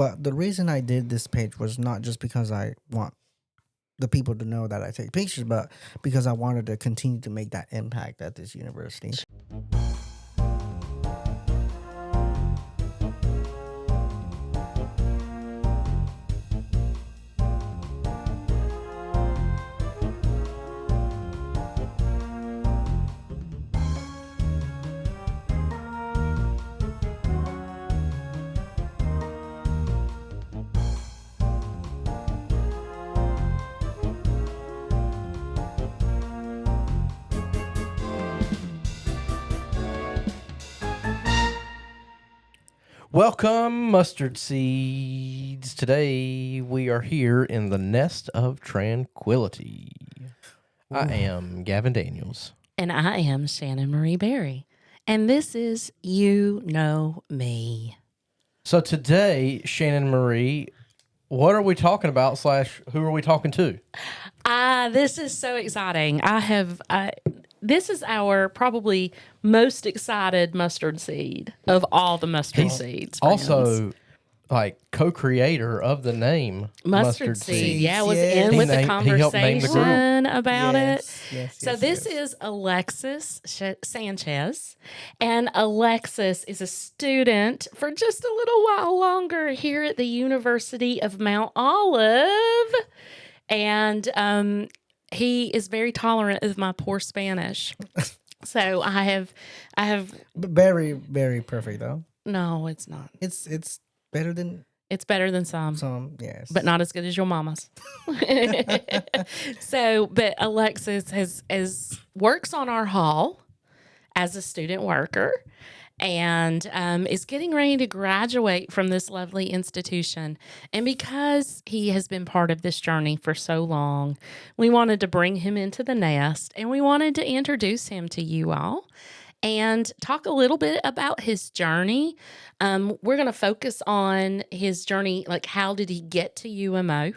But the reason I did this page was not just because I want the people to know that I take pictures, but because I wanted to continue to make that impact at this university. Welcome, mustard seeds. Today we are here in the nest of tranquility. I am Gavin Daniels. And I am Shannon Marie Berry. And this is You Know Me. So today, Shannon Marie, what are we talking about / who are we talking to? This is so exciting. This is our probably most excited mustard seed of all the mustard seeds. Friends. Also, like co-creator of the name Mustard seed. Yeah, was Yes. in He with the named- he helped name the group. conversation about it. So this is is Alexis Sanchez, and Alexis is a student for just a little while longer here at the University of Mount Olive, and he is very tolerant of my poor Spanish. So I have. very, very perfect though. No, it's not. It's better than It's better than some. yes, But not as good as your mama's. But Alexis has works on our hall as a student worker and is getting ready to graduate from this lovely institution. And because he has been part of this journey for so long, we wanted to bring him into the nest and we wanted to introduce him to you all and talk a little bit about his journey. We're going to focus on his journey, like how did he get to UMO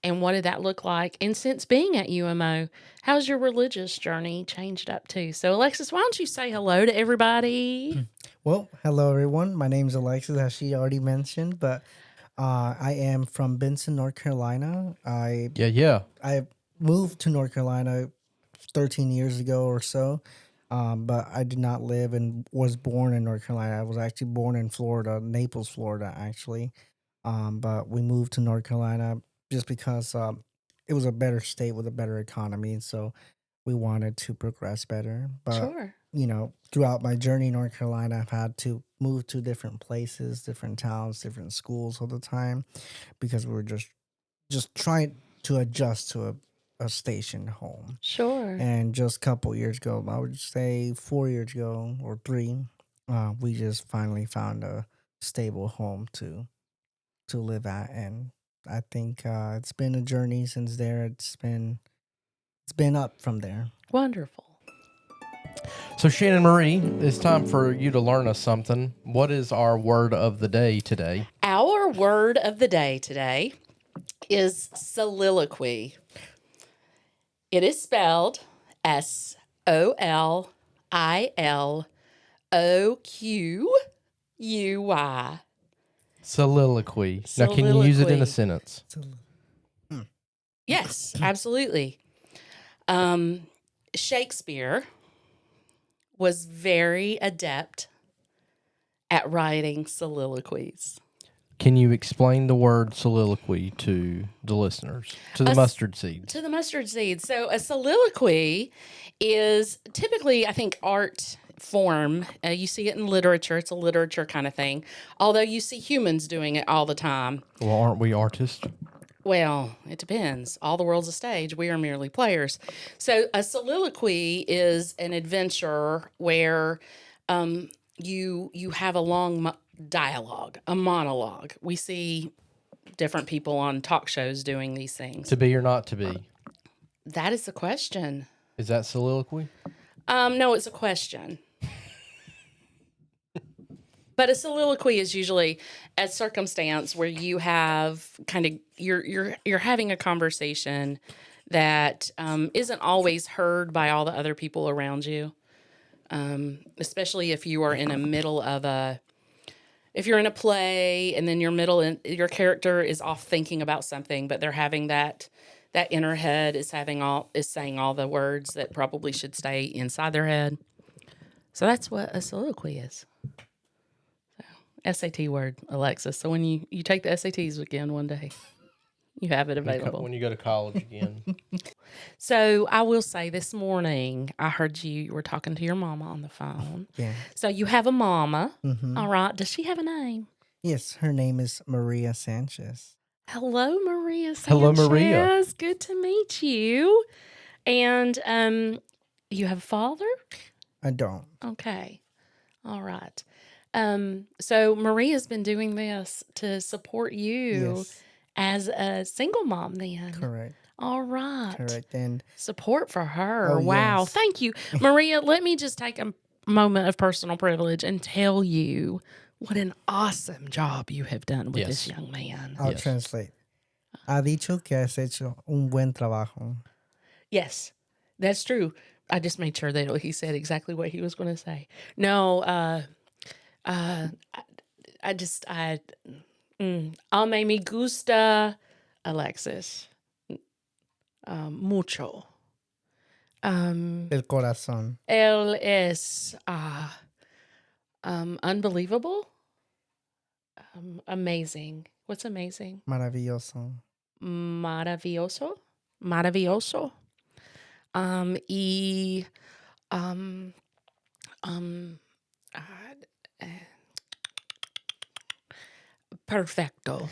and what did that look like? And since being at UMO, how's your religious journey changed up too? So Alexis, why don't you say hello to everybody? Well, hello everyone. My name's Alexis, as she already mentioned, but I am from Benson, North Carolina. I moved to North Carolina 13 years ago or so. But I did not live and was born in North Carolina. I was actually born in Florida, Naples, Florida, actually. But we moved to North Carolina just because it was a better state with a better economy. So we wanted to progress better. But, Sure. Throughout my journey in North Carolina, I've had to move to different places, different towns, different schools all the time because we were just trying to adjust to a station home. Sure. And just a couple years ago, I would say 4 years ago or 3, we just finally found a stable home to live at, and I think it's been a journey since there. It's been up from there. Wonderful. So Shannon Marie, it's time for you to learn us something. What is our word of the day today? Our word of the day today is soliloquy. It is spelled SOLILOQUY. Soliloquy. Now, can you use it in a sentence? Yes, absolutely. Shakespeare was very adept at writing soliloquies. Can you explain the word soliloquy to the listeners, to the mustard seeds? To the mustard seeds. So a soliloquy is typically, I think, art form. You see it in literature. It's a literature kind of thing. Although you see humans doing it all the time. Well, aren't we artists? Well, it depends. All the world's a stage. We are merely players. So a soliloquy is an adventure where you have a long dialogue, a monologue. We see different people on talk shows doing these things. To be or not to be? That is the question. Is that soliloquy? No, it's a question. But a soliloquy is usually a circumstance where you have kind of you're having a conversation that isn't always heard by all the other people around you, especially if you are in the middle of if you're in a play and then your character is off thinking about something, but they're having that inner head is saying all the words that probably should stay inside their head. So that's what a soliloquy is. SAT word, Alexis. So when you take the SATs again one day, you have it available. When you go to college again. So I will say this morning, I heard you were talking to your mama on the phone. Yeah. So you have a mama. Mm-hmm. All right. Does she have a name? Yes, her name is Maria Sanchez. Hello, Maria Sanchez. Hello, Maria. Good to meet you. And you have a father? I don't. Okay. All right. So Maria's been doing this to support you Yes. as a single mom then. Correct. All right. Correct. And support for her. Oh, Wow. yes. Thank you. Maria, let me just take a moment of personal privilege and tell you what an awesome job you have done with this young man. I'll translate. Ha dicho que has hecho un buen trabajo. Yes, that's true. I just made sure that he said exactly what he was going to say. No, a me gusta Alexis mucho. El corazón. Él es unbelievable. Amazing. What's amazing? Maravilloso. Maravilloso. Maravilloso. Y perfecto.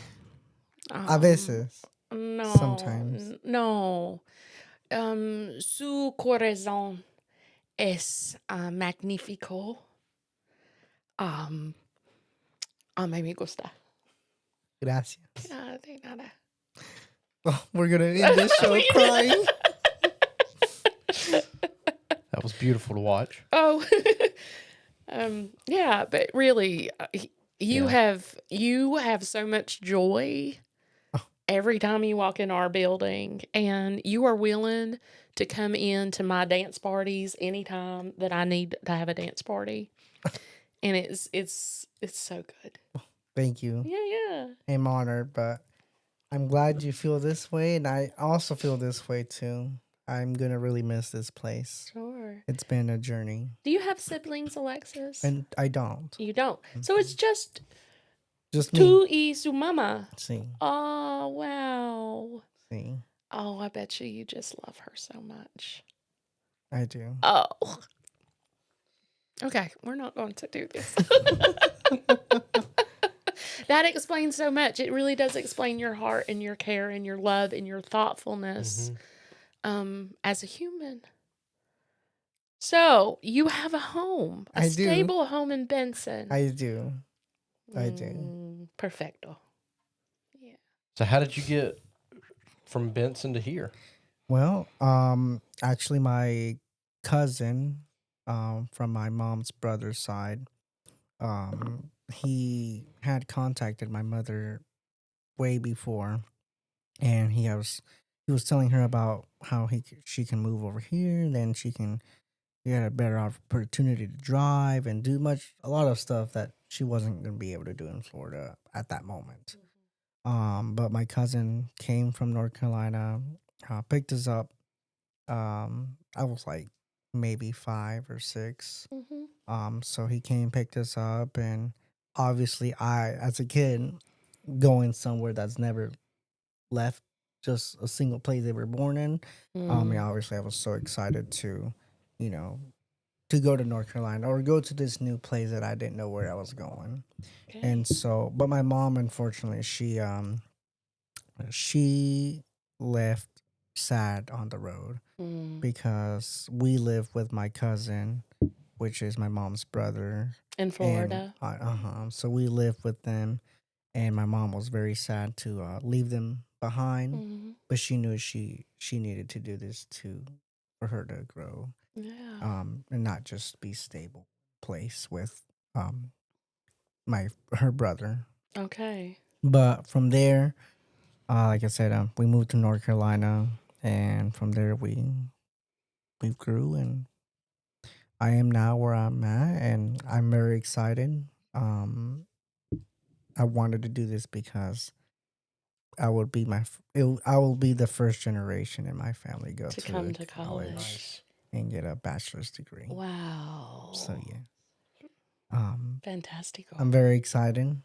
A veces. No. Sometimes. No. Su corazón es magnífico. A mí me gusta. Gracias. De nada. Oh, we're going to end this show crying. That was beautiful to watch. Oh, yeah, but really, you have so much joy every time you walk in our building, and you are willing to come in to my dance parties anytime that I need to have a dance party, and it's so good. Thank you. Yeah. I'm honored, but I'm glad you feel this way, and I also feel this way too. I'm gonna really miss this place. Sure. It's been a journey. Do you have siblings, Alexis? And I don't. You don't. So it's just me. tú y su mama. Sí. Oh, wow. Sí. Oh, I bet you just love her so much. I do. Oh. Okay, we're not going to do this. That explains so much. It really does explain your heart and your care and your love and your thoughtfulness as a human. So, you have a home, a stable home in Benson. I do. I do. Perfecto. Yeah. So how did you get from Benson to here? Well, actually my cousin from my mom's brother's side, he had contacted my mother way before, and he was telling her about how she can move over here, and then she had a better opportunity to drive and do a lot of stuff that she wasn't going to be able to do in Florida at that moment. But my cousin came from North Carolina, picked us up. I was like maybe 5 or 6. So he came, picked us up, and obviously I, as a kid, going somewhere that's never left just a single place they were born in. Obviously I was so excited to, to go to North Carolina or go to this new place that I didn't know where I was going. Okay. And so, but my mom, unfortunately, she left sad on the road because we live with my cousin, which is my mom's brother. In Florida? So we live with them, and my mom was very sad to leave them behind, but she knew she needed to do this for her to grow. Yeah. And not just be stable place with her brother. Okay. But from there, like I said, we moved to North Carolina, and from there we grew, and I am now where I'm at, and I'm very excited. I wanted to do this because I would be I will be the first generation in my family go To to come to college college. and get a bachelor's degree. Wow. So yeah, Fantastical. I'm very excited.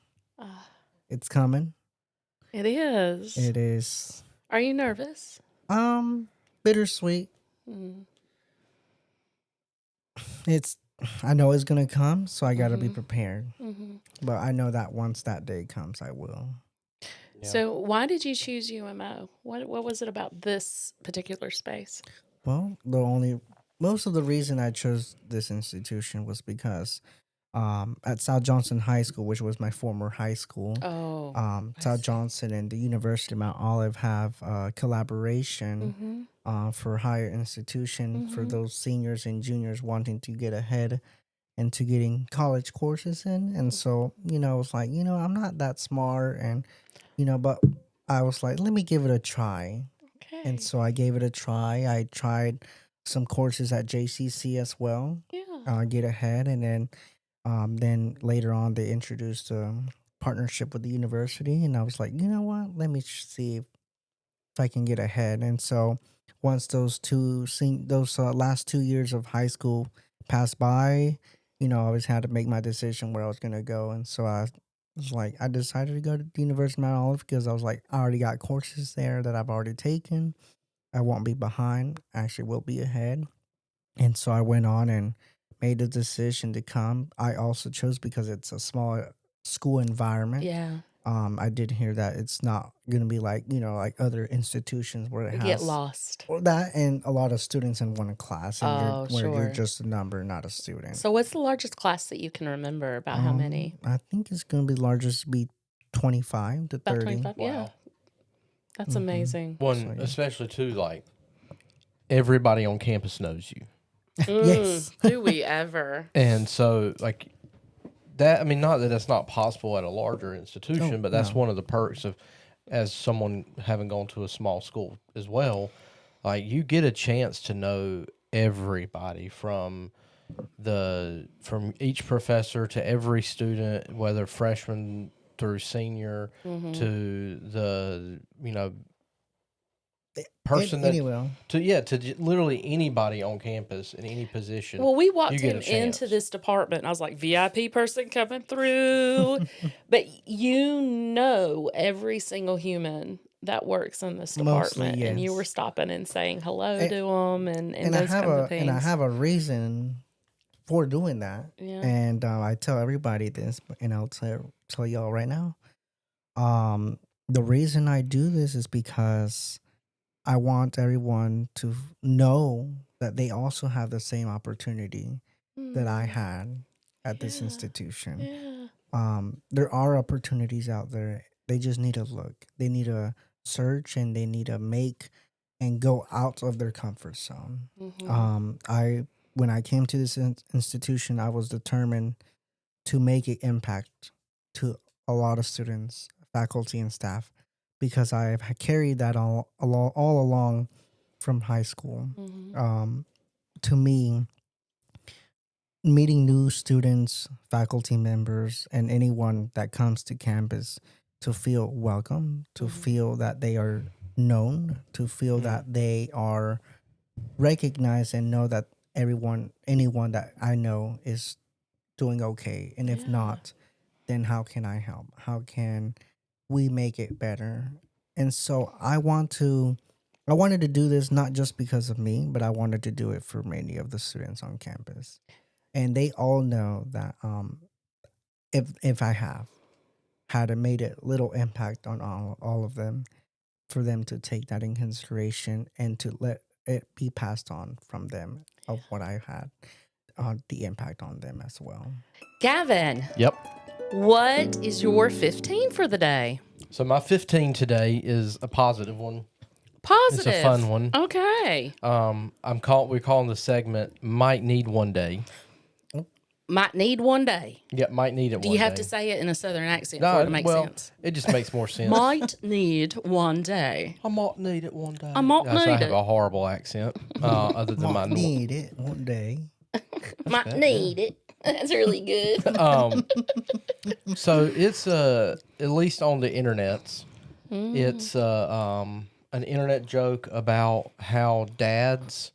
It's coming. It is. It is. Are you nervous? Bittersweet. It's. I know it's gonna come, so I got to be prepared. But I know that once that day comes, I will. Yeah. So why did you choose UMO? What was it about this particular space? Well, most of the reason I chose this institution was because at South Johnson High School, which was my former high school, South Johnson and the University of Mount Olive have collaboration for higher institution for those seniors and juniors wanting to get ahead into getting college courses in. And so, I was like, I'm not that smart and, but I was like, let me give it a try. Okay. And so I gave it a try. I tried some courses at JCC as well. Yeah. Get ahead. And then later on, they introduced a partnership with the university. And I was like, you know what? Let me see if I can get ahead. And so once those last 2 years of high school passed by, I always had to make my decision where I was going to go. And so I was like, I decided to go to the University of Mount Olive because I was like, I already got courses there that I've already taken. I won't be behind. I actually will be ahead. And so I went on and made the decision to come. I also chose because it's a small school environment. Yeah. I did hear that it's not going to be like, like other institutions where it has get lost. Well, that and a lot of students in one class, and you're just a number, not a student. So, what's the largest class that you can remember? About how many? I think it's going to be largest be 25 to about 30. 25, wow. Yeah. That's amazing. One, especially too, like everybody on campus knows you. Yes. Do we ever? And so, like that. I mean, not that that's not possible at a larger institution, but that's one of the perks of as someone having gone to a small school as well. Like you get a chance to know everybody from each professor to every student, whether freshman through senior to the person to literally anybody on campus in any position. Well, we walked him into this department and I was like, VIP person coming through. But every single human that works in this department. Mostly, yes. And you were stopping and saying hello to them and those kind of things. And I have a reason for doing that. Yeah. And I tell everybody this, and I'll tell y'all right now. The reason I do this is because I want everyone to know that they also have the same opportunity that I had at this institution. Yeah. There are opportunities out there. They just need to look. They need to search and they need to make and go out of their comfort zone. When I came to this institution, I was determined to make an impact to a lot of students, faculty, and staff, because I have carried that all along from high school. To me, meeting new students, faculty members, and anyone that comes to campus to feel welcome, to feel that they are known, to feel that they are recognized and know that anyone that I know is doing okay. And if not, then how can I help? How can we make it better? And so I wanted to do this not just because of me, but I wanted to do it for many of the students on campus. And they all know that if I have had made a little impact on all of them, for them to take that in consideration and to let it be passed on from them of what I had, the impact on them as well. Gavin. Yep. What is your 15 for the day? So my 15 today is a positive one. Positive. It's a fun one. Okay. We're calling the segment "Might Need One Day." Might need one day. Yep, might need it one day. Do you have to say it in a southern accent for it to make sense? It just makes more sense. Might need one day. I might need it one day. I might need it. I have a horrible accent, other than my need it one day. Might need it. That's really good. So it's at least on the internets, it's an internet joke about how dads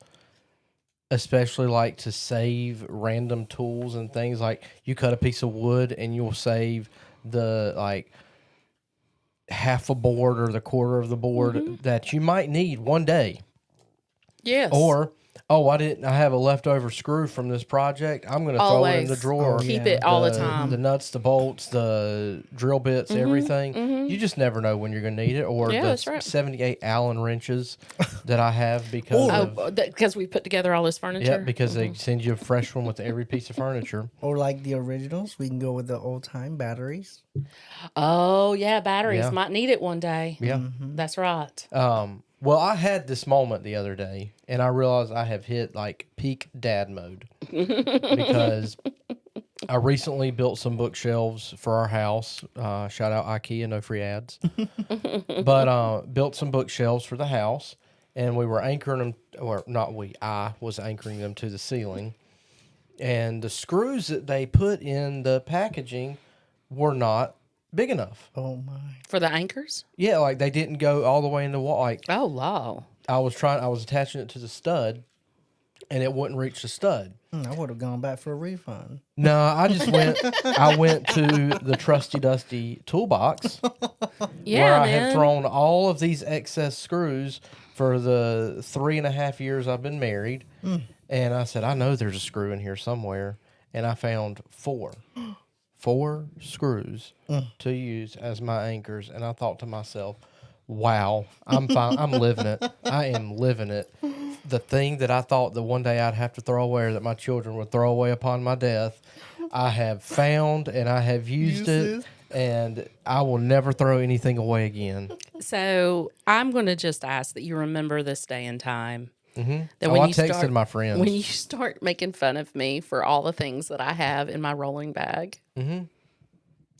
especially like to save random tools and things. Like you cut a piece of wood and you'll save the like half a board or the quarter of the board that you might need one day. Yes. Or, I have a leftover screw from this project. I'm going to throw it in the drawer. Keep it all the time. The nuts, the bolts, the drill bits, everything. You just never know when you're going to need it. Or the 78 Allen wrenches that I have because we put together all this furniture. Yeah, because they send you a fresh one with every piece of furniture. Or like the originals, we can go with the old time batteries. Oh yeah, batteries might need it one day. Yeah, that's right. Well, I had this moment the other day, and I realized I have hit like peak dad mode because I recently built some bookshelves for our house. Shout out IKEA, no free ads. But built some bookshelves for the house, and we were anchoring them, or not we, I was anchoring them to the ceiling. And the screws that they put in the packaging were not big enough. Oh my! For the anchors? Yeah, like they didn't go all the way in the wall. Like, oh wow! I was attaching it to the stud, and it wouldn't reach the stud. I would have gone back for a refund. No, I just went. I went to the trusty dusty toolbox, where I have thrown all of these excess screws for the 3.5 years I've been married, and I said, I know there's a screw in here somewhere, and I found 4 screws to use as my anchors, and I thought to myself, wow, I'm fine. I'm living it. I am living it. The thing that I thought that one day I'd have to throw away, or that my children would throw away upon my death, I have found and I have used it, and I will never throw anything away again. So I'm going to just ask that you remember this day and time. That I texted my friends. When you start making fun of me for all the things that I have in my rolling bag,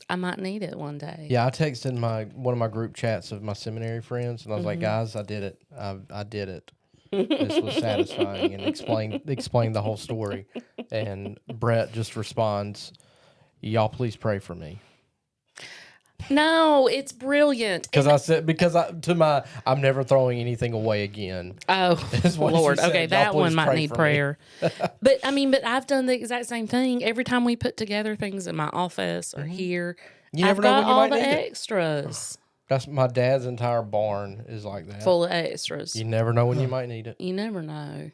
I might need it one day. Yeah, I texted one of my group chats of my seminary friends, and I was like, guys, I did it. I did it. This was satisfying, and explained the whole story. And Brett just responds, y'all please pray for me. No, it's brilliant. I'm never throwing anything away again. Oh, Lord. Okay, that one might need prayer. But I've done the exact same thing. Every time we put together things in my office or here, I've got all the extras. That's my dad's entire barn is like that. Full of extras. You never know when you might need it. You never know.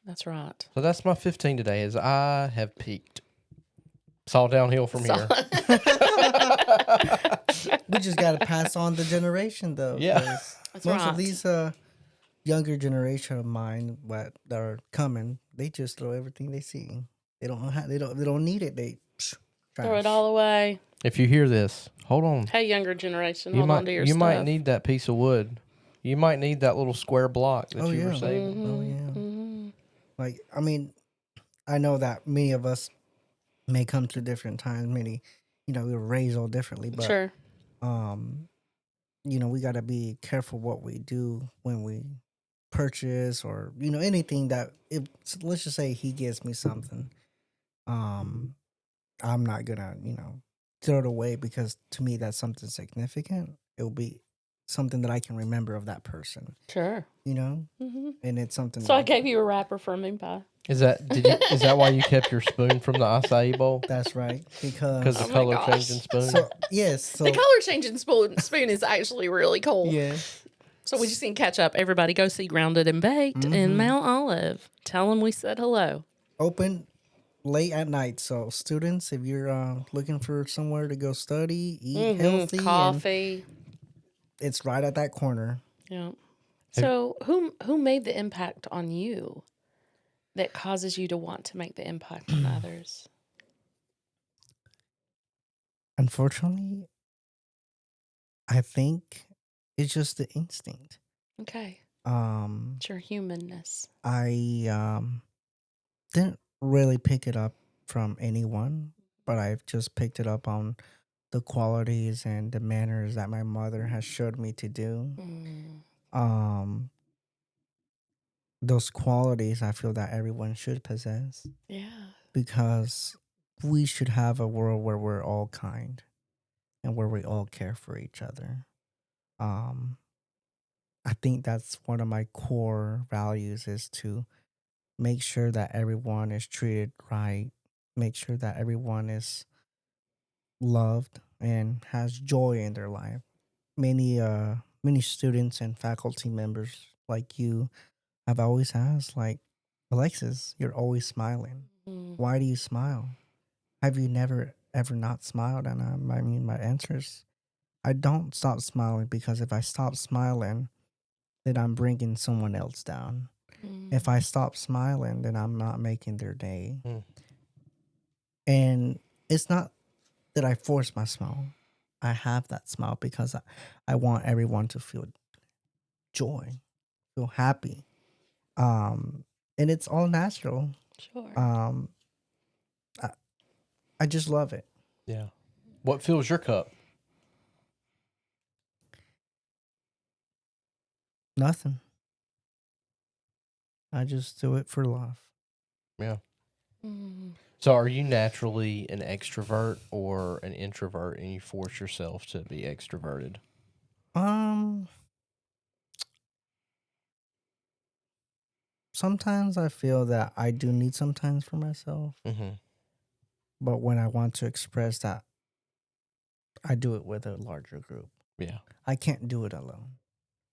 That's right. So that's my 15 today, is I have peaked. It's all downhill from here. We just got to pass on the generation, though. Yeah. That's most of these younger generation of mine that are coming, they just throw everything they see. They don't need it. They throw it all away. If you hear this, hold on. Hey, younger generation, hold on to your stuff. You might need that piece of wood. You might need that little square block that you were saving. Oh yeah. Like, I know that many of us may come through different times. Many, we were raised all differently, but sure. We got to be careful what we do when we purchase or anything that. Let's just say he gives me something. I'm not gonna throw it away, because to me that's something significant. It will be something that I can remember of that person. Sure. And it's something. So I gave you a wrapper for me pie. Is that why you kept your spoon from the acai bowl? That's right, because the color changing spoon. So, yes, so the color changing spoon is actually really cool. Yeah. So we just need to catch up. Everybody go see Grounded and Baked in Mount Olive. Tell them we said hello. Open late at night. So students, if you're looking for somewhere to go study, eat healthy, coffee, it's right at that corner. Yeah. So who made the impact on you that causes you to want to make the impact on others? Unfortunately, I think it's just the instinct. Okay. It's your humanness. I didn't really pick it up from anyone, but I've just picked it up on the qualities and the manners that my mother has showed me to do. Those qualities I feel that everyone should possess. Yeah. Because we should have a world where we're all kind and where we all care for each other. Um, I think that's one of my core values is to make sure that everyone is treated right, make sure that everyone is loved and has joy in their life. Many students and faculty members like you have always asked, like, Alexis, you're always smiling. Mm. Why do you smile? Have you never ever not smiled? And I mean, my answer is I don't stop smiling because if I stop smiling, then I'm bringing someone else down. If I stop smiling, then I'm not making their day. Mm. And it's not that I force my smile. I have that smile because I want everyone to feel joy, feel happy. And it's all natural. Sure. I, I just love it. Yeah. What fills your cup? Nothing. I just do it for love. Yeah. Mm. So are you naturally an extrovert or an introvert and you force yourself to be extroverted? Sometimes I feel that I do need some time for myself, Mm-hmm. but when I want to express that, I do it with a larger group. Yeah. I can't do it alone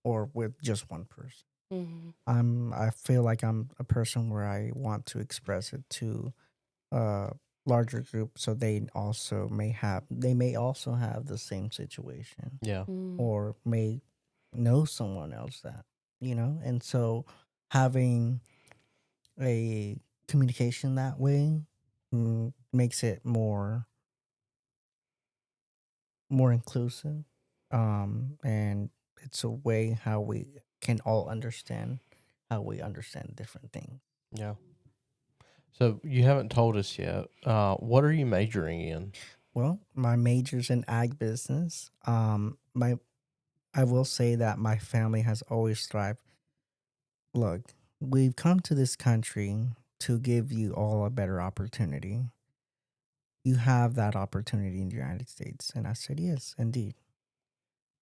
or with just one person. Mm. I feel like I'm a person where I want to express it to a larger group so they may also have the same situation Yeah. Mm. or may know someone else that, and so having a communication that way makes it more inclusive, and it's a way how we can all understand how we understand different things. Yeah. So you haven't told us yet. What are you majoring in? Well, my major's in ag business. My I will say that my family has always thrived. Look, we've come to this country to give you all a better opportunity. You have that opportunity in the United States. And I said, yes, indeed.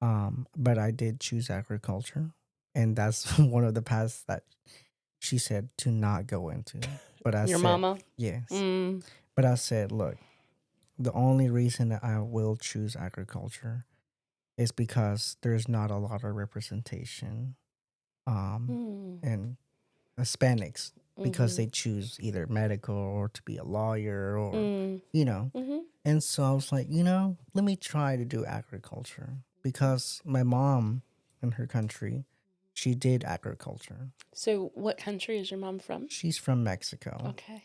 But I did choose agriculture. And that's one of the paths that she said to not go into. But I Your said, mama? yes. Mm. But I said, look, the only reason that I will choose agriculture is because there's not a lot of representation Mm. in Hispanics because Mm-hmm. they choose either medical or to be a lawyer or, Mm. you know. Mm-hmm. And so I was like, let me try to do agriculture because my mom in her country, she did agriculture. So, what country is your mom from? She's from Mexico. Okay.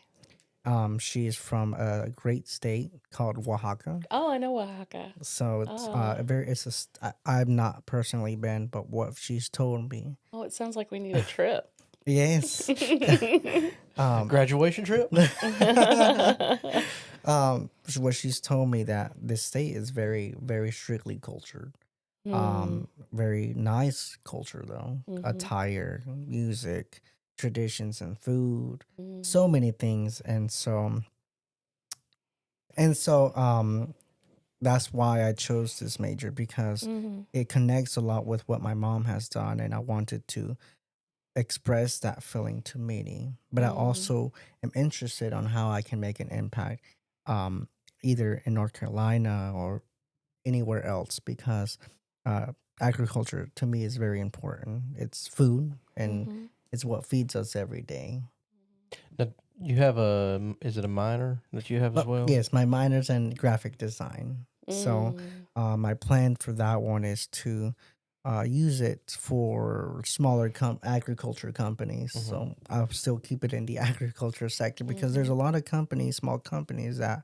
She is from a great state called Oaxaca. Oh, I know Oaxaca. So it's I've not personally been, but what she's told me. Oh, it sounds like we need a trip. Yes. Graduation trip? What she's told me that this state is very, very strictly cultured. Very nice culture though. Attire, music, traditions, and food. So many things, and so that's why I chose this major because it connects a lot with what my mom has done, and I wanted to express that feeling to many. But I also am interested on how I can make an impact, either in North Carolina or anywhere else, because uh, agriculture to me is very important. It's food, and it's what feeds us every day. Now, you have is it a minor that you have as well? Yes, my minor's in graphic design. So my plan for that one is to use it for smaller agriculture companies. So I'll still keep it in the agriculture sector because there's a lot of companies, small companies that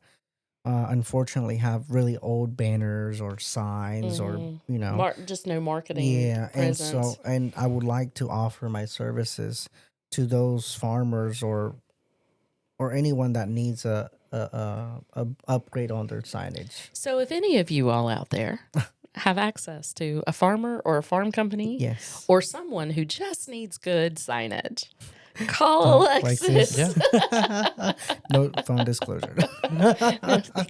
unfortunately have really old banners or signs or, just no marketing yeah. presence. And I would like to offer my services to those farmers or anyone that needs a upgrade on their signage. So, if any of you all out there have access to a farmer or a farm company, Yes, or someone who just needs good signage, Call Alexis. Yeah. No phone disclosure.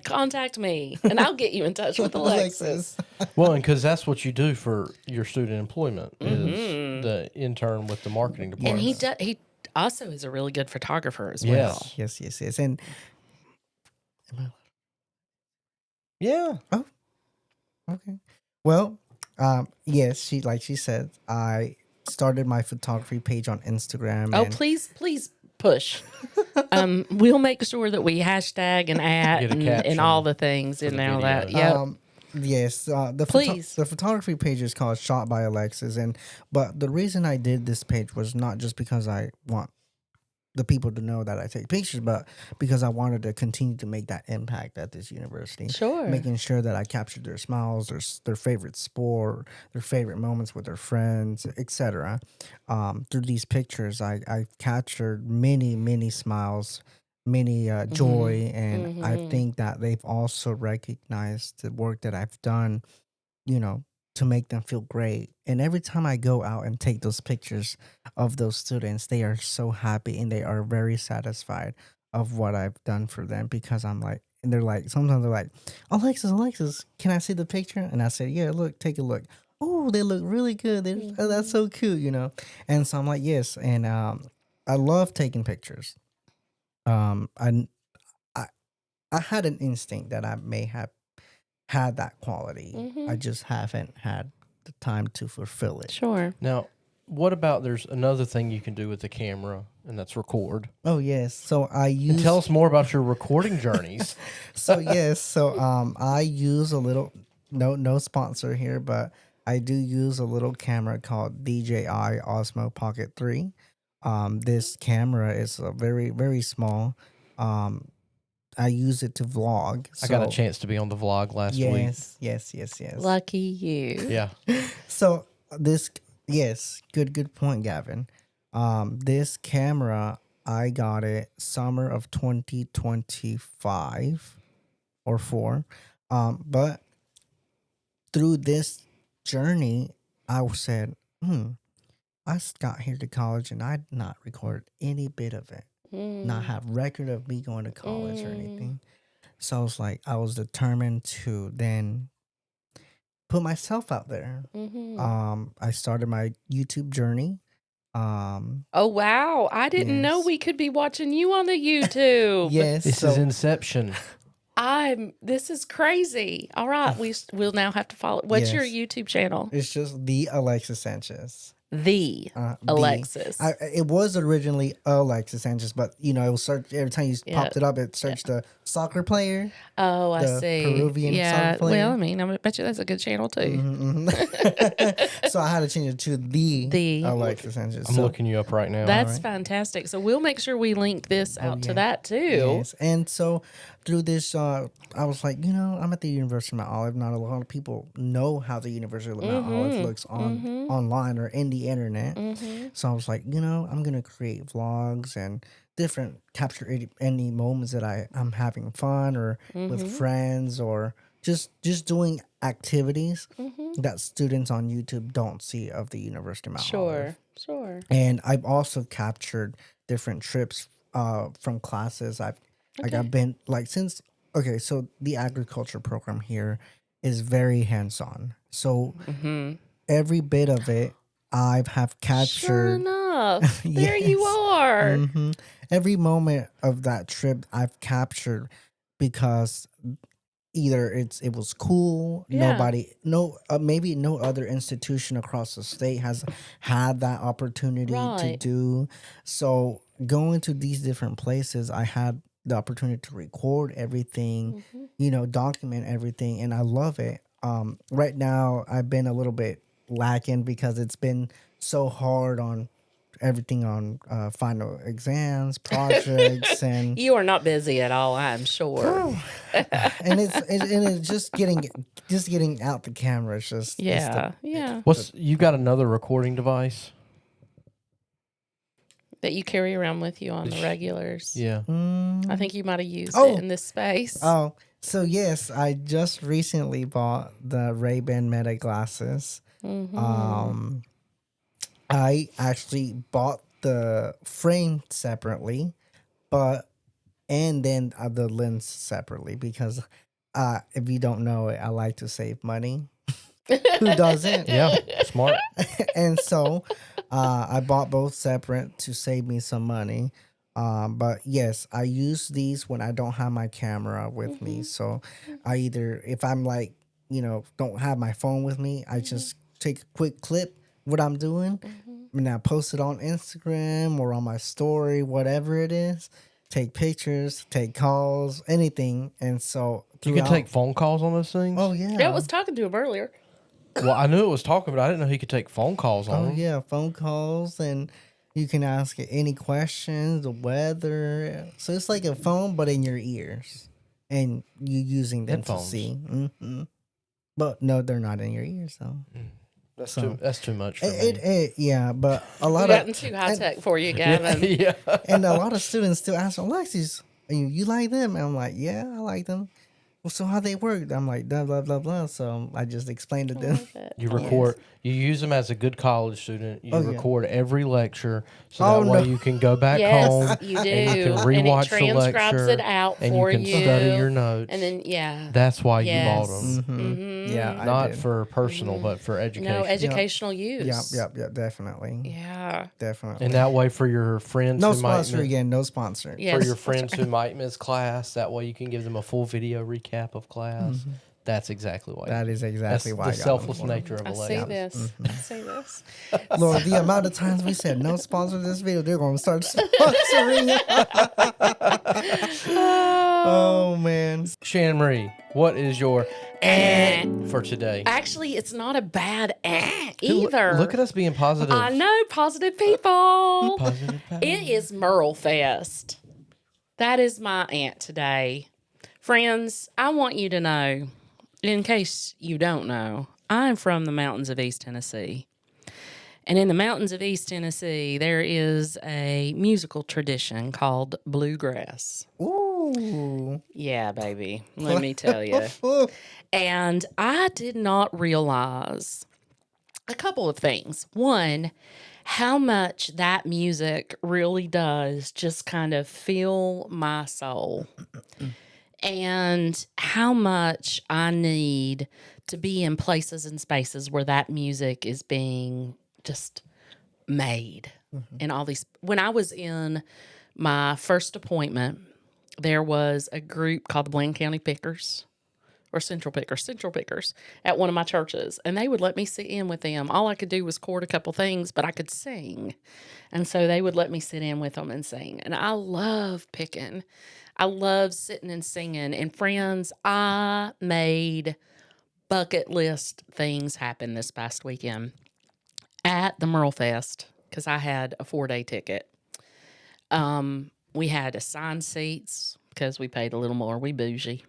Contact me, and I'll get you in touch with Alexis. Well, and because that's what you do for your student employment is the intern with the marketing department. And he also is a really good photographer as well. Yes. And yeah. Oh, okay. Well, yes, she said, I started my photography page on Instagram. Oh, please push. We'll make sure that we hashtag and at and all the things in there. That yes, the photography page is called Shot by Alexis, but the reason I did this page was not just because I want the people to know that I take pictures, but because I wanted to continue to make that impact at this university. Sure. Making sure that I captured their smiles, their favorite sport, their favorite moments with their friends, etc. Through these pictures, I captured many smiles, many joy, and I think that they've also recognized the work that I've done, to make them feel great. And every time I go out and take those pictures of those students, they are so happy and they are very satisfied of what I've done for them, because I'm like, and they're like, sometimes they're like, Alexis, can I see the picture? And I said, yeah, look, take a look. Oh, they look really good. That's so cute, And so I'm like, yes. And I love taking pictures. I had an instinct that I may have had that quality. I just haven't had the time to fulfill it. Sure. Now, what about there's another thing you can do with the camera, and that's record. Oh yes. So I use. And tell us more about your recording journeys. I use a little. No sponsor here, but I do use a little camera called DJI Osmo Pocket 3. This camera is very very small. I use it to vlog. I got a chance to be on the vlog last week. Yes. Lucky you. Yeah. So good point, Gavin. This camera, I got it summer of 2025 or 4. But through this journey, I said, I got here to college and I did not record any bit of it. Not have record of me going to college or anything. So I was like, I was determined to then put myself out there. I started my YouTube journey. Oh wow! I didn't know we could be watching you on the YouTube. Yes, this is Inception. This is crazy. All right, we'll now have to follow. What's your YouTube channel? It's just the Alexis Sanchez. Alexis. It was originally Alexis Sanchez, but it was search every time you popped it up. It searched the soccer player. Oh, I see. Peruvian soccer player. Well, I bet you that's a good channel too. So I had to change it to the Alexis Sanchez. I'm looking you up right now. That's fantastic. So we'll make sure we link this out to that too. Yes, and so through this, I was like, I'm at the University of Mount Olive. Not a lot of people know how the University of Mount Olive looks online or in the internet. So I was like, I'm gonna create vlogs and capture any moments that I'm having fun or with friends or just doing activities that students on YouTube don't see of the University of Mount Olive. Sure. And I've also captured different trips from classes. I've been so the agriculture program here is very hands-on. So every bit of it I have captured. Sure enough. There you are. Every moment of that trip I've captured because either it was cool. Maybe no other institution across the state has had that opportunity to do. So going to these different places, I had the opportunity to record everything, document everything, and I love it. Right now, I've been a little bit lacking because it's been so hard on everything on final exams, projects, and you are not busy at all, I'm sure. and it's just getting out the camera. It's just you got another recording device that you carry around with you on the regulars? Yeah, I think you might have used it in this space. Oh, so yes, I just recently bought the Ray-Ban Meta glasses. I actually bought the frame separately, and then the lens separately because if you don't know it, I like to save money. Who doesn't? Yeah, smart. And so I bought both separate to save me some money. But yes, I use these when I don't have my camera with me. So I either, if I'm like, don't have my phone with me, I just take a quick clip what I'm doing and I post it on Instagram or on my story, whatever it is. Take pictures, take calls, anything. And so You can take phone calls on those things? Oh, yeah. Yeah, I was talking to him earlier. Well, I knew it was talking, but I didn't know he could take phone calls on them. Yeah, phone calls, and you can ask it any questions, the weather. So it's like a phone, but in your ears, and you using them Headphones. to see. But no, they're not in your ears, though. That's too much for me. Yeah, but a lot We've of gotten too high tech for you, Gavin. Yeah. and a lot of students still ask Alexis, you like them? And I'm like, yeah, I like them. Well, so how they work? I'm like, blah, blah, blah, blah. So I just explained to them. You record, you use them as a good college student. You record every lecture so that way you can go back home. Yes, you do. And you can And rewatch it transcribes the lecture. it out and for you can you. study your notes. And then, That's why you bought them. Yeah, Not for personal, but for education. No, educational use. Yep, definitely. Yeah. Definitely. And that way for your friends no who sponsor might again, no sponsor. Yes, for your friends who might miss class, that way you can give them a full video recap of class. That's exactly why. That is exactly why. The selfless nature of I Alexis. see this. I see this. Lord, the amount of times we said no sponsor this video, they're going to start sponsoring. Oh, man. Shannon Marie, what is your for today? Actually, it's not a bad either. Look at us being positive. I know, positive people. Positive. It is Merle Fest. That is my aunt today. Friends, I want you to know, in case you don't know, I'm from the mountains of East Tennessee. And in the mountains of East Tennessee, there is a musical tradition called bluegrass. Ooh. Yeah, baby. Let me tell you. And I did not realize a couple of things. One, how much that music really does just kind of fill my soul. And how much I need to be in places and spaces where that music is being just made. And all these. When I was in my first appointment, there was a group called the Blaine County Pickers, or Central Pickers, at one of my churches. And they would let me sit in with them. All I could do was chord a couple things, but I could sing. And so they would let me sit in with them and sing. And I love picking. I love sitting and singing. And friends, I made bucket list things happen this past weekend at the Merle Fest because I had a 4-day ticket. We had assigned seats because we paid a little more. We bougie.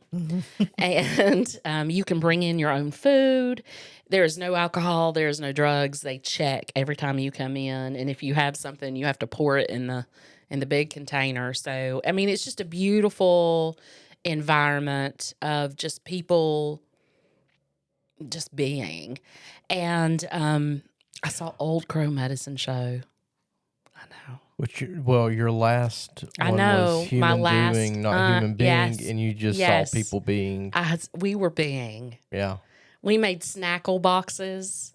And you can bring in your own food. There's no alcohol. There's no drugs. They check every time you come in. And if you have something, you have to pour it in the big container. So, I mean, it's just a beautiful environment of just people just being. And I saw Old Crow Medicine Show. I know. Your last one was human doing, not human being, yes, and you just saw people being. We were being. Yeah. We made snackle boxes,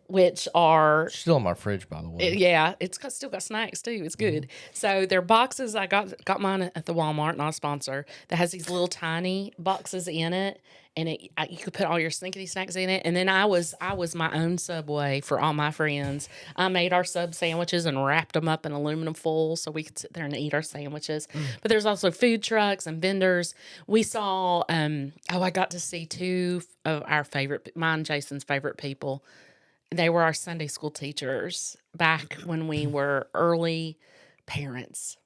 which are still in my fridge, by the way. It's still got snacks too. It's good. So they're boxes. I got mine at the Walmart, not a sponsor. That has these little tiny boxes in it, and you could put all your snickety snacks in it. And then I was my own Subway for all my friends. I made our sub sandwiches and wrapped them up in aluminum foil so we could sit there and eat our sandwiches. But there's also food trucks and vendors. We saw. I got to see two of our mine and Jason's favorite people. They were our Sunday school teachers back when we were early parents.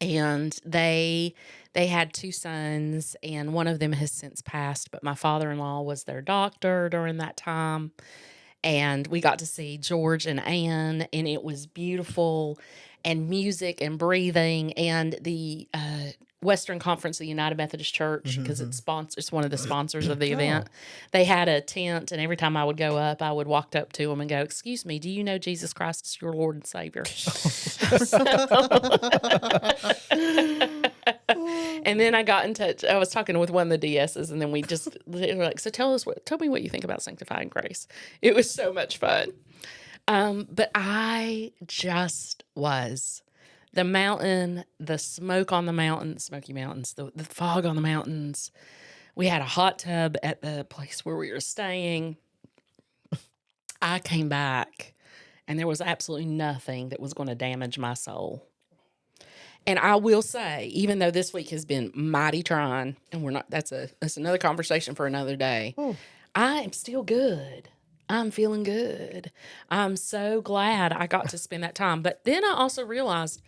And they had two sons, and one of them has since passed, but my father-in-law was their doctor during that time. And we got to see George and Ann, and it was beautiful, and music and breathing. And Western Conference of the United Methodist Church, because it's one of the sponsors of the event. They had a tent, and every time I would go up, I would walk up to them and go, "Excuse me, do you know Jesus Christ is your Lord and Savior?" And then I got in touch. I was talking with one of the DSs, and then they were like, "So tell me what you think about sanctifying grace." It was so much fun. But I just was. The mountain, the smoke on the mountain, Smoky Mountains, the fog on the mountains. We had a hot tub at the place where we were staying. I came back, and there was absolutely nothing that was going to damage my soul. And I will say, even though this week has been mighty trying, and that's another conversation for another day, I am still good. I'm feeling good. I'm so glad I got to spend that time. But then I also realized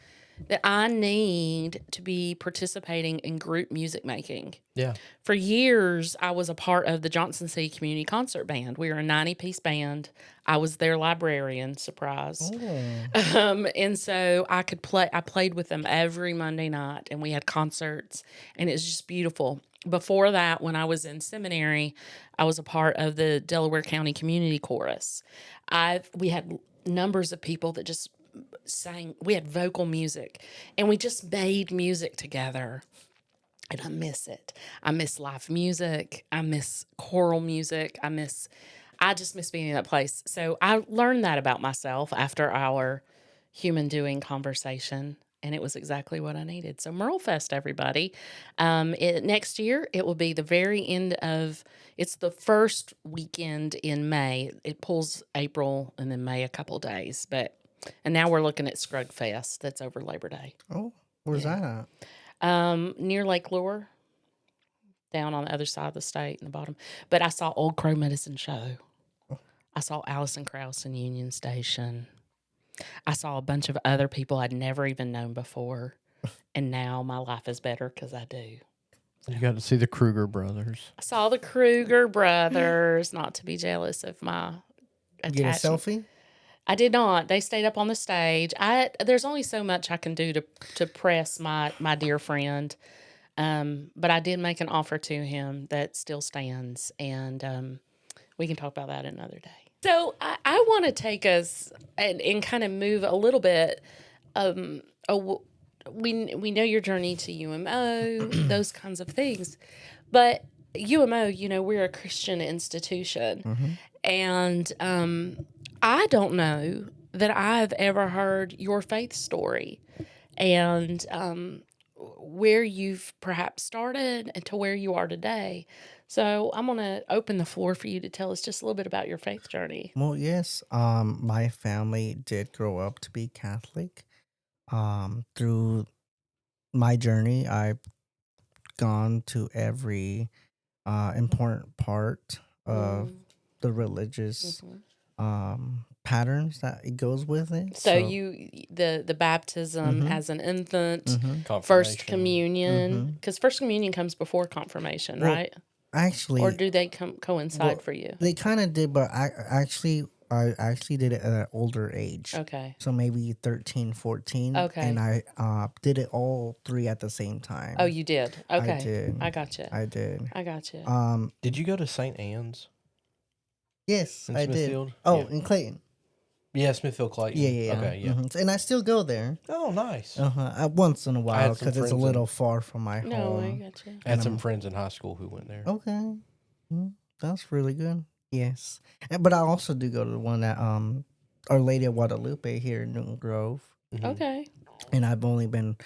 that I need to be participating in group music making. Yeah. For years, I was a part of the Johnson City Community Concert Band. We were a 90-piece band. I was their librarian, surprise. And so I played with them every Monday night, and we had concerts, and it was just beautiful. Before that, when I was in seminary, I was a part of the Delaware County Community Chorus. We had numbers of people that just sang. We had vocal music, and we just made music together. And I miss it. I miss live music. I miss choral music. I just miss being in that place. So I learned that about myself after our human doing conversation, and it was exactly what I needed. So Merle Fest, everybody. Next year, it will be the very end of, it's the first weekend in May. It pulls April and then May a couple days. And now we're looking at Scrug Fest. That's over Labor Day. Oh, where's that at? Near Lake Lure, down on the other side of the state in the bottom. But I saw Old Crow Medicine Show. I saw Allison Krauss in Union Station. I saw a bunch of other people I'd never even known before. And now my life is better because I do. You got to see the Kruger brothers. I saw the Kruger brothers, not to be jealous of my attachment. Get a selfie? I did not. They stayed up on the stage. There's only so much I can do to press my dear friend. But I did make an offer to him that still stands, and we can talk about that another day. So I want to take us and kind of move a little bit. We know your journey to UMO, those kinds of things, but UMO, we're a Christian institution, and I don't know that I've ever heard your faith story, and where you've perhaps started and to where you are today. So I'm going to open the floor for you to tell us just a little bit about your faith journey. Well, yes. My family did grow up to be Catholic. Through my journey, I've gone to every important part of the religious patterns that it goes with it. So you the baptism as an infant, first communion, because first communion comes before confirmation, right? Actually, or do they coincide for you? They kind of did, but I actually did it at an older age. Okay. So maybe 13, 14. Okay. And I did it all three at the same time. Oh, you did? Okay. I did. I gotcha. I did. I gotcha. Did you go to St. Anne's? Yes, I did. Smithfield? Oh, Yeah. in Clayton. Yeah, Smithfield, Clayton. Yeah. Okay, yeah. Mm-hmm. And I still go there. Oh, nice. Once in a while some because it's a friends little far from my home. No, I gotcha. I had some friends in high school who went there. Okay. That's really good. Yes. But I also do go to the one at Our Lady of Guadalupe here in Newton Grove. Mm-hmm. Okay. And I've only been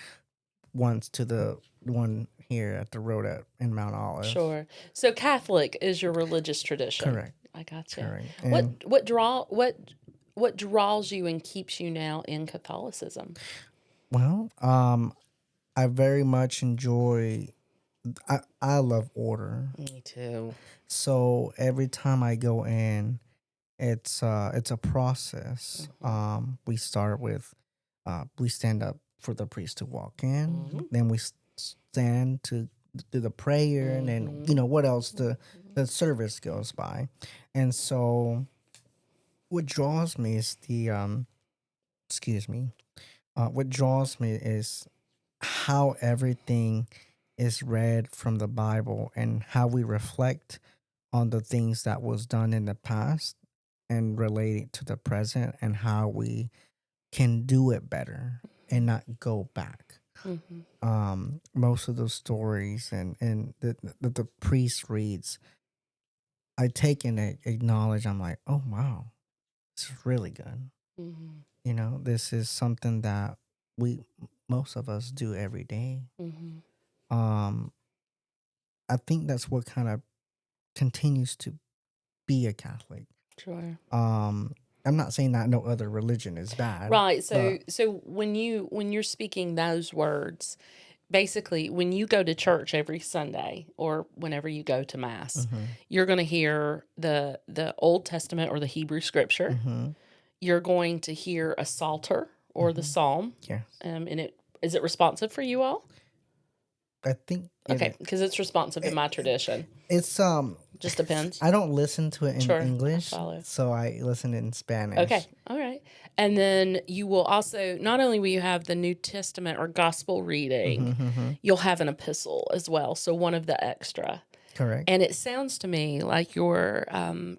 once to the one here at the road in Mount Olive. Sure. So Catholic is your religious tradition. Correct. I gotcha. Correct. What draws you and keeps you now in Catholicism? Well, I very much enjoy. I love order. Me too. So every time I go in, it's a process. We start with we stand up for the priest to walk in. Then we stand to do the prayer, and then what else the service goes by. And so what draws me is what draws me is how everything is read from the Bible and how we reflect on the things that was done in the past and relate it to the present and how we can do it better and not go back. Most of those stories and the priest reads, I take and acknowledge. I'm like, oh wow, this is really good. You know, this is something that most of us do every day. Um, I think that's what kind of continues to be a Catholic. Sure. I'm not saying that no other religion is bad. Right. So when you're speaking those words, basically when you go to church every Sunday or whenever you go to mass, you're going to hear the Old Testament or the Hebrew scripture. You're going to hear a psalter or the psalm. Yes. And is it responsive for you all? I think okay, because it's responsive in my tradition. It's just depends. I don't listen to it in English, I so I listen in Spanish. Okay, all right. And then you will also, not only will you have the New Testament or gospel reading, you'll have an epistle as well. So one of the extra. Correct. And it sounds to me like your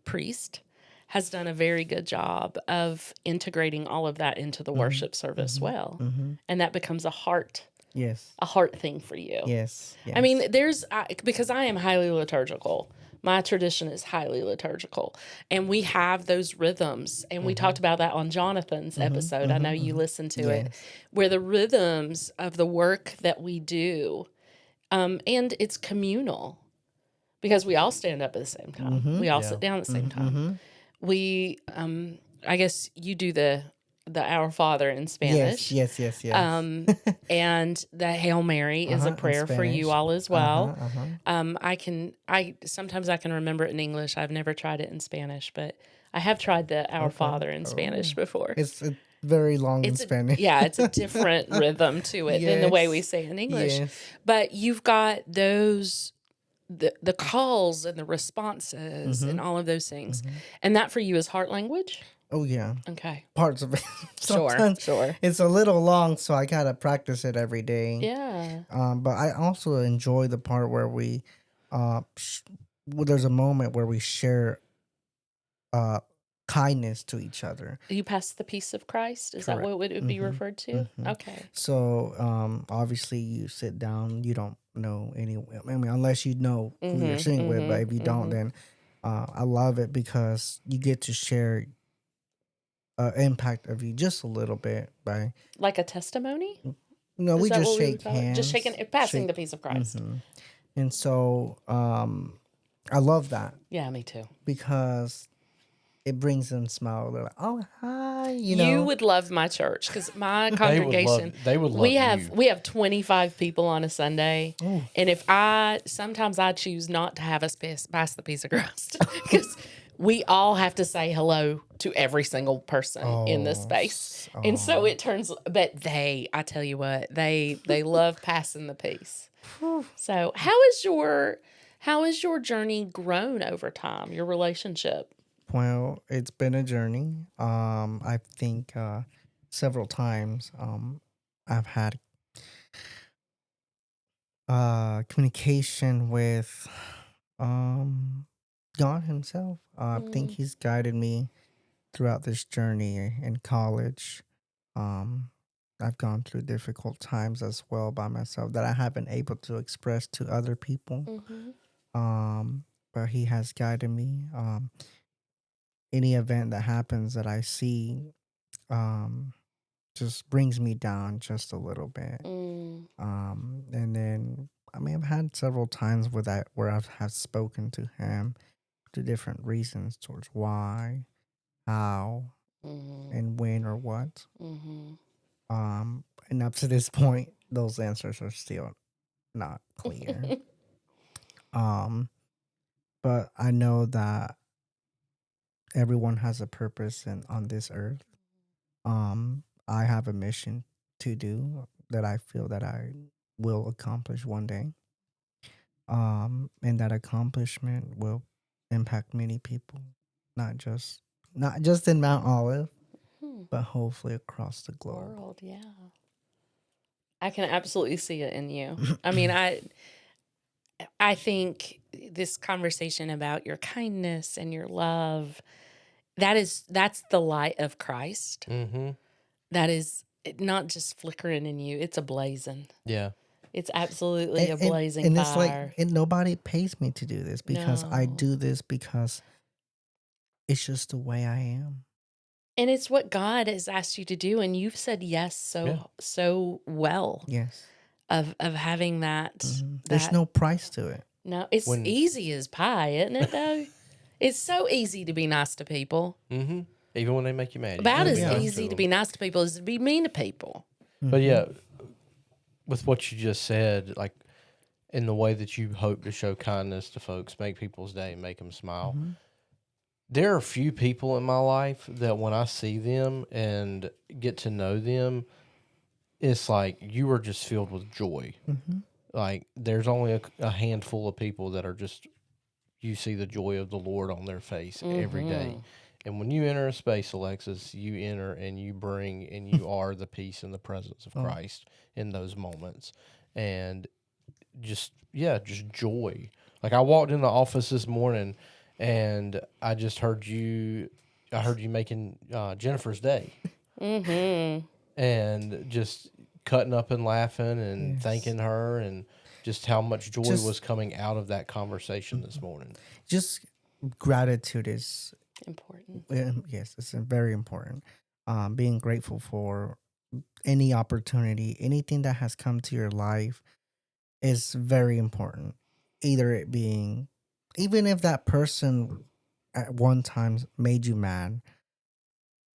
priest has done a very good job of integrating all of that into the worship service well. And that becomes a heart. Yes. A heart thing for you. Yes. I mean, because I am highly liturgical. My tradition is highly liturgical. And we have those rhythms. And we talked about that on Jonathan's episode. I know you listened to it. Where the rhythms of the work that we do, and it's communal. Because we all stand up at the same time. We all sit down at the same time. We, I guess you do the Our Father in Spanish. Yes. And the Hail Mary is a prayer for you all as well. Sometimes I can remember it in English. I've never tried it in Spanish, but I have tried the Our Father in Spanish before. It's very long in Spanish. Yeah, it's a different rhythm to it than the way we say it in English. But you've got those the calls and the responses and all of those things. And that for you is heart language? Oh, yeah. Okay. Parts of it. Sure. It's a little long, so I got to practice it every day. Yeah. But I also enjoy the part where we, there's a moment where we share kindness to each other. You pass the peace of Christ? Is that what it would be referred to? Okay. So, obviously, you sit down. You don't know unless you know who you're sitting with. But if you don't, then I love it because you get to share impact of you just a little bit by like a testimony. No, we just shake hands, just passing the peace of Christ. And so I love that. Yeah, me too. Because it brings them smile. They're like, oh, hi. You would love my church because my congregation. They would love we have 25 people on a Sunday, and sometimes I choose not to have us pass the peace of Christ because we all have to say hello to every single person in this space. And so it turns, but I tell you what, they love passing the peace. So how has your journey grown over time, your relationship? Well, it's been a journey. I think several times I've had communication with God himself. I think he's guided me throughout this journey in college. I've gone through difficult times as well by myself that I haven't been able to express to other people. But he has guided me. Any event that happens that I see just brings me down just a little bit. And then I've had several times where I have spoken to him to different reasons towards why, how, and when or what. And up to this point, those answers are still not clear. But I know that everyone has a purpose on this earth. I have a mission to do that I feel that I will accomplish one day. And that accomplishment will impact many people, not just in Mount Olive, but hopefully across the globe. World, yeah. I can absolutely see it in you. I mean, I think this conversation about your kindness and your love, that's the light of Christ. Mm-hmm. That is not just flickering in you, it's ablazing. Yeah. It's absolutely a blazing and fire. it's like, and nobody pays me to do this because I No. do this because it's just the way I am. And it's what God has asked you to do, and you've said yes so well. Yes. Of having that. Mm-hmm. There's no price to it. No, it's easy as pie, isn't it? Though it's so easy to be nice to people. Mm-hmm. Even when they make you mad. About as easy to be nice to people as to be mean to people. Mm-hmm. But yeah, with what you just said, like in the way that you hope to show kindness to folks, make people's day, make them smile. Mm-hmm. There are a few people in my life that when I see them and get to know them, it's like you are just filled with joy. Mm-hmm. Like there's only a handful of people that are just, you see the joy of the Lord on their face every day. And when you enter a space, Alexis, you enter and you bring and you are the peace and the presence of Christ in those moments. And just joy. Like I walked in the office this morning and I just heard you making Jennifer's day. Mm-hmm. And just cutting up and laughing and thanking her and just how much joy was coming out of that conversation this morning. Just gratitude is important. Yes, it's very important. Being grateful for any opportunity, anything that has come to your life is very important. Either it being, even if that person at one time made you mad,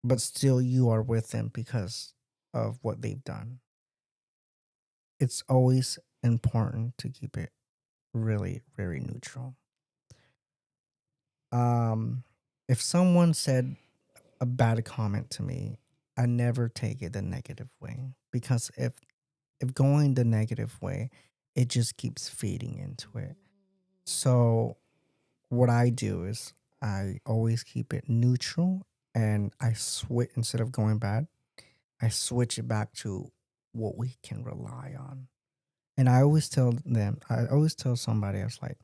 but still you are with them because of what they've done. It's always important to keep it really, very neutral. If someone said a bad comment to me, I never take it the negative way, because if going the negative way, it just keeps feeding into it. So what I do is I always keep it neutral, and I switch, instead of going bad, I switch it back to what we can rely on. And I always tell somebody, I was like,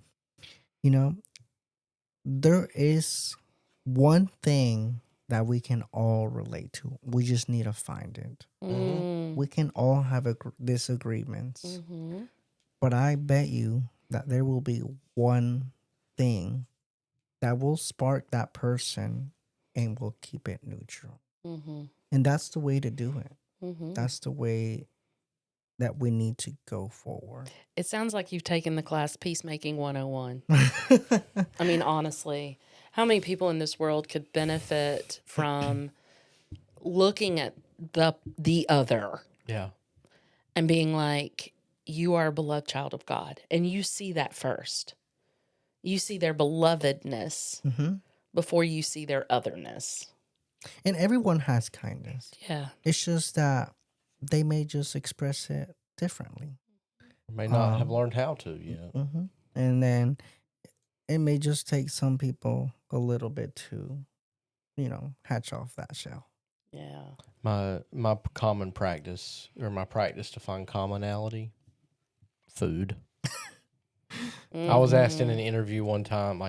there is one thing that we can all relate to. We just need to find it. Mm-hmm. We can all have disagreements. Mm-hmm. But I bet you that there will be one thing that will spark that person and will keep it neutral. Mm-hmm. And that's the way to do it. Mm-hmm. That's the way that we need to go forward. It sounds like you've taken the class Peacemaking 101. I mean, honestly, how many people in this world could benefit from looking at the other? Yeah. And being like, you are a beloved child of God. And you see that first. You see their belovedness before you see their otherness. And everyone has kindness. Yeah. It's just that they may just express it differently. May not have learned how to yet. Mm-hmm. And then it may just take some people a little bit to, hatch off that shell. Yeah. My common practice, or my practice to find commonality, food. I was asked in an interview one time,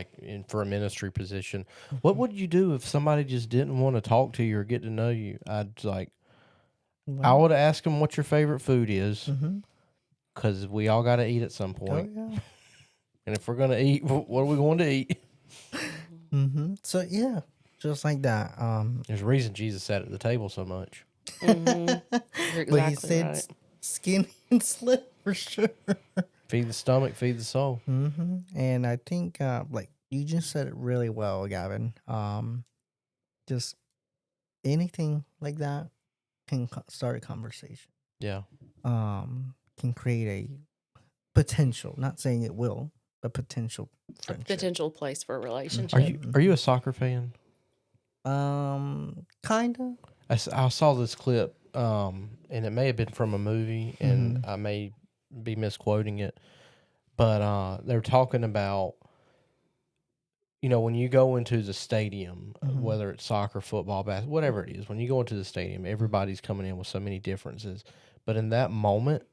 for a ministry position, what would you do if somebody just didn't want to talk to you or get to know you? I would ask them what your favorite food is, because we all got to eat at some point. Oh, yeah. And if we're going to eat, what are we going to eat? Mm-hmm. So, yeah, just like that. There's a reason Jesus sat at the table so much. Mm-hmm. Exactly, but he said skinny and slim for sure. Feed the stomach, feed the soul. Mm-hmm. And I think, you just said it really well, Gavin. Just anything like that can start a conversation. Yeah. Can create a potential, not saying it will, but potential friendship. A potential place for a relationship. Are you a soccer fan? Kinda. I saw this clip, and it may have been from a movie, and I may be misquoting it, but they're talking about when you go into the stadium, whether it's soccer, football, basketball, whatever it is, when you go into the stadium, everybody's coming in with so many differences. But in that moment,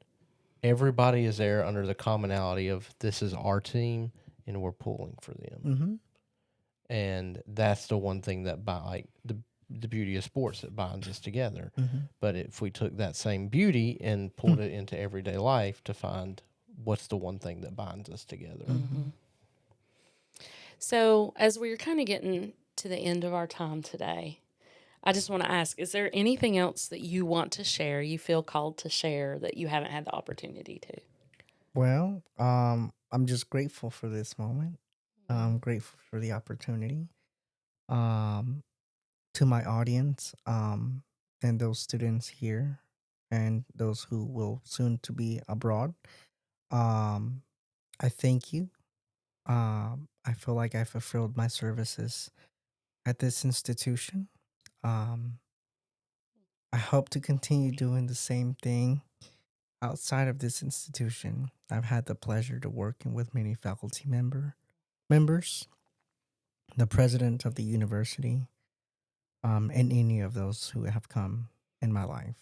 everybody is there under the commonality of this is our team and we're pulling for them. And that's the one thing that the beauty of sports that binds us together. But if we took that same beauty and pulled it into everyday life to find what's the one thing that binds us together. So as we're kind of getting to the end of our time today, I just want to ask, is there anything else that you want to share, you feel called to share, that you haven't had the opportunity to? Well, I'm just grateful for this moment. I'm grateful for the opportunity. To my audience, and those students here, and those who will soon to be abroad, I thank you. I feel like I fulfilled my services at this institution. Um, I hope to continue doing the same thing outside of this institution. I've had the pleasure to working with many faculty members, the president of the university, and any of those who have come in my life.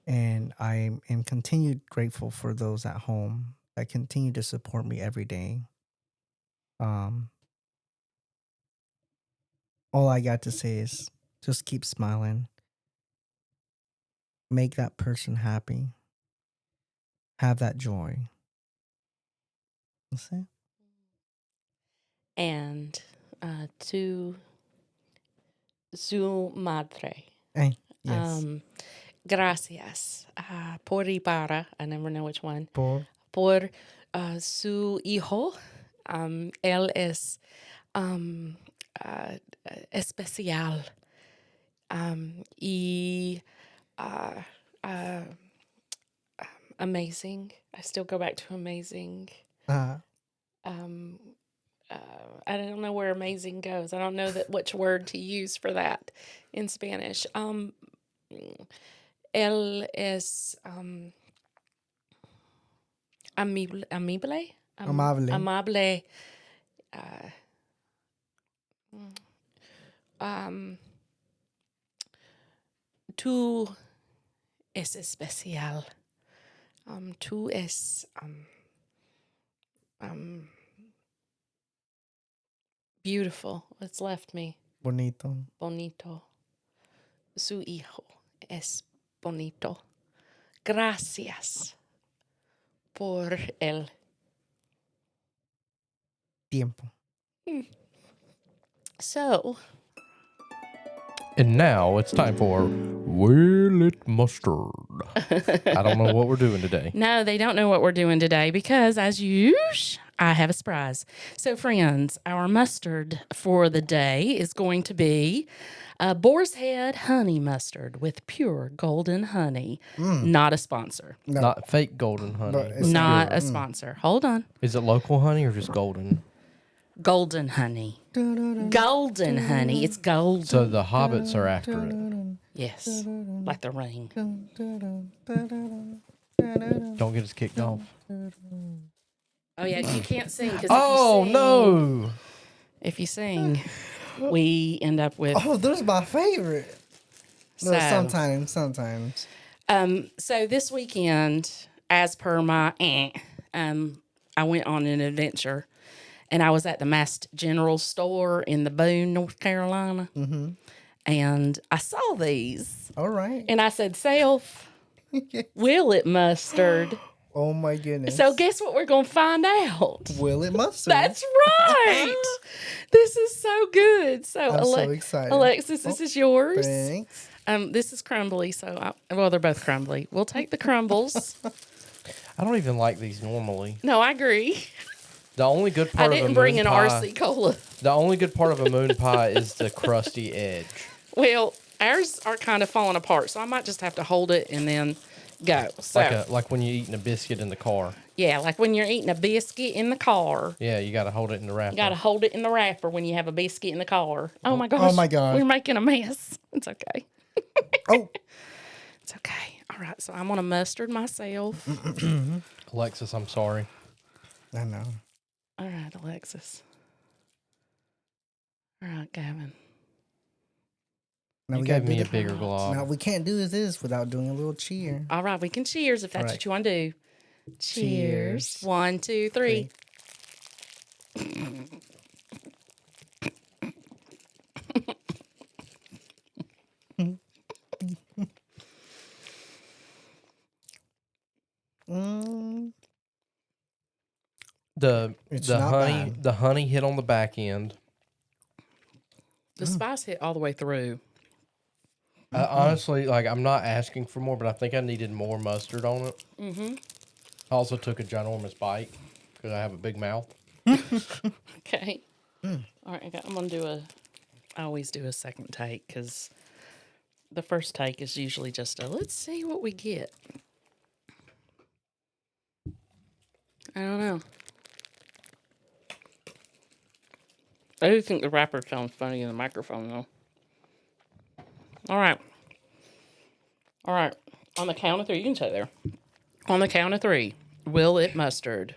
And I am continued grateful for those at home that continue to support me every day. All I got to say is just keep smiling. Make that person happy. Have that joy. That's it. And to su madre. Hey, yes. Gracias por para. I never know which one. Por su hijo. Él es especial. Y amazing. I still go back to amazing. I don't know where amazing goes. I don't know which word to use for that in Spanish. Él es amable. Tú es especial. Tú es beautiful. It's left me. Bonito. Su hijo es bonito. Gracias por el tiempo. So. And now it's time for Will It Mustard. I don't know what we're doing today. No, they don't know what we're doing today because, as usual, I have a surprise. So, friends, our mustard for the day is going to be Boar's Head honey mustard with pure golden honey. Not a sponsor. No. Not fake golden honey. Not a sponsor. Hold on. Is it local honey or just golden? Golden honey. Golden honey. It's golden. So the hobbits are after it. Yes. Like the ring. Don't get us kicked off. Oh, yeah. You can't sing. No. If you sing, we end up with... Oh, those are my favorite. So, no, sometimes. So this weekend, as per my aunt, I went on an adventure. And I was at the Mass General Store in the Boone, North Carolina. And I saw these. All right. And I said, Self, will it mustard? Oh, my goodness. So guess what we're going to find out? Will it mustard? That's right. This is so good. So, I'm so excited. Alexis, this is yours. Thanks. This is crumbly. So, they're both crumbly. We'll take the crumbles. I don't even like these normally. No, I agree. The only good part of a moon pie... I didn't bring an RC Cola. The only good part of a moon pie is the crusty edge. Well, ours are kind of falling apart, so I might just have to hold it and then go. So, like when you're eating a biscuit in the car. Yeah, like when you're eating a biscuit in the car. Yeah, you got to hold it in the wrapper. You got to hold it in the wrapper when you have a biscuit in the car. Oh, my gosh. Oh, my God. We're making a mess. It's okay. Oh. It's okay. All right, so I'm going to mustard myself. Alexis, I'm sorry. I know. All right, Alexis. All right, Gavin. Now You we gave gotta me do a the, bigger glob. Now we can't do this without doing a little cheer. All right, we can cheers if that's All right. what you want to do. Cheers. Cheers. 1, 2, 3. It's The not honey bad. the honey hit on the back end. The spice hit all the way through. Honestly, like I'm not asking for more, but I think I needed more mustard on it. Mm-hmm. I also took a ginormous bite because I have a big mouth. Okay. All right, I'm going to I always do a second take because the first take is usually just let's see what we get. I don't know. I do think the wrapper sounds funny in the microphone, though. All right. On the count of 3, you can say there. On the count of 3, will it mustard?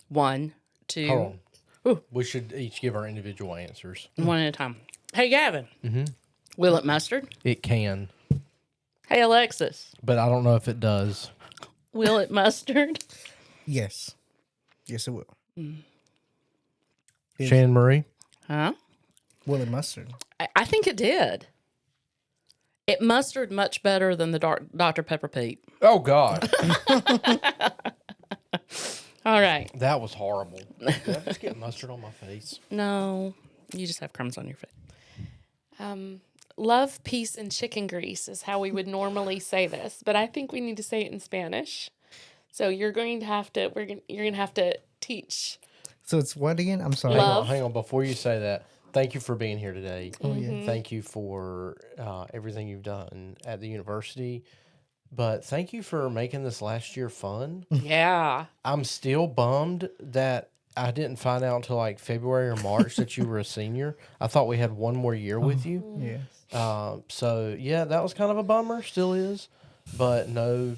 1, 2. Hold on. Ooh. We should each give our individual answers. One at a time. Hey, Gavin. Mm-hmm. Will it mustard? It can, Hey, Alexis. but I don't know if it does. Will it mustard? Yes. Yes, it will. Shannon Marie? Huh? Will it mustard? I think it did. It mustard much better than the Dr. Pepper Pete. Oh, God. All right. That was horrible. Did I just get mustard on my face? No, you just have crumbs on your face. Love, peace, and chicken grease is how we would normally say this, but I think we need to say it in Spanish. So you're going to have to. You're going to have to teach. So it's what again? I'm sorry. Love. Hang on. Before you say that, thank you for being here today. Oh, yeah. Thank you for everything you've done at the university. But thank you for making this last year fun. Yeah. I'm still bummed that I didn't find out until like February or March that you were a senior. I thought we had one more year with you. Yes. So, yeah, that was kind of a bummer. Still is. But no,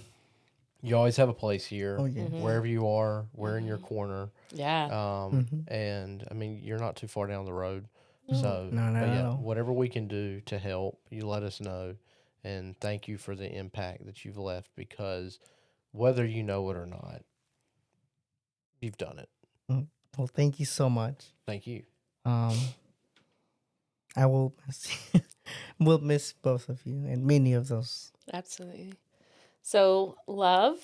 you always have a place here. Oh, yeah. Wherever you are, we're in your corner. Yeah. And, I mean, you're not too far down the road. So, No, but yeah, no. whatever we can do to help, you let us know. And thank you for the impact that you've left, because whether you know it or not, you've done it. Well, thank you so much. Thank you. I will will miss both of you and many of those. Absolutely. So love,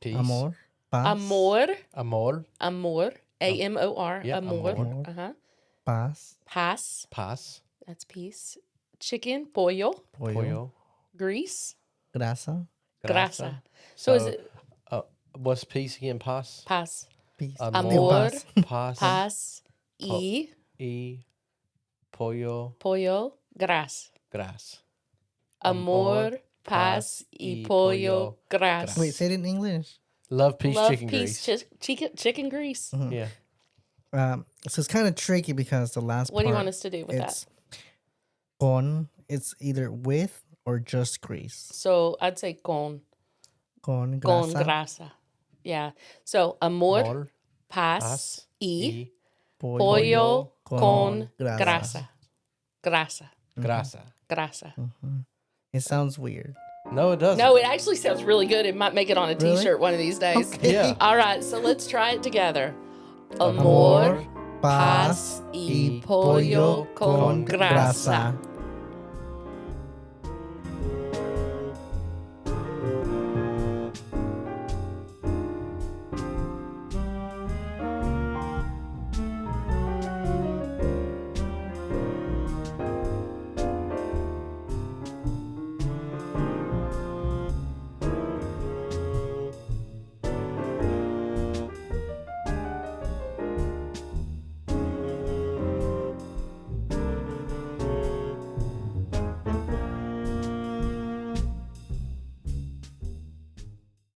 Peace. Amor. Paz. amor, Amor. amor, amor, Yeah, amor. amor. Uh-huh. Paz. Paz, Paz. that's peace. Chicken, pollo, Pollo. grease, Grasa. grasa. So is it what's peace again? Paz. paz, Peace. Amor. Paz. Paz. paz, y Pollo. pollo, gras. Gras. Amor, paz, y pollo, gras. Wait, say it in English. Love, peace, Love, chicken peace, grease. chicken grease. Yeah. So it's kind of tricky because the last What do you part, want us to do with that? it's con. It's either with or just grease. So I'd say con Con grasa. grasa. Yeah. So amor, Amor, paz, paz, y Pollo. pollo con grasa. grasa. Grasa. grasa. Grasa. It sounds weird. No, it doesn't. No, it actually sounds really good. It might make it on a Really? t-shirt one of these days. Okay. Yeah. All right, so let's try it together. Amor, paz, y pollo con grasa.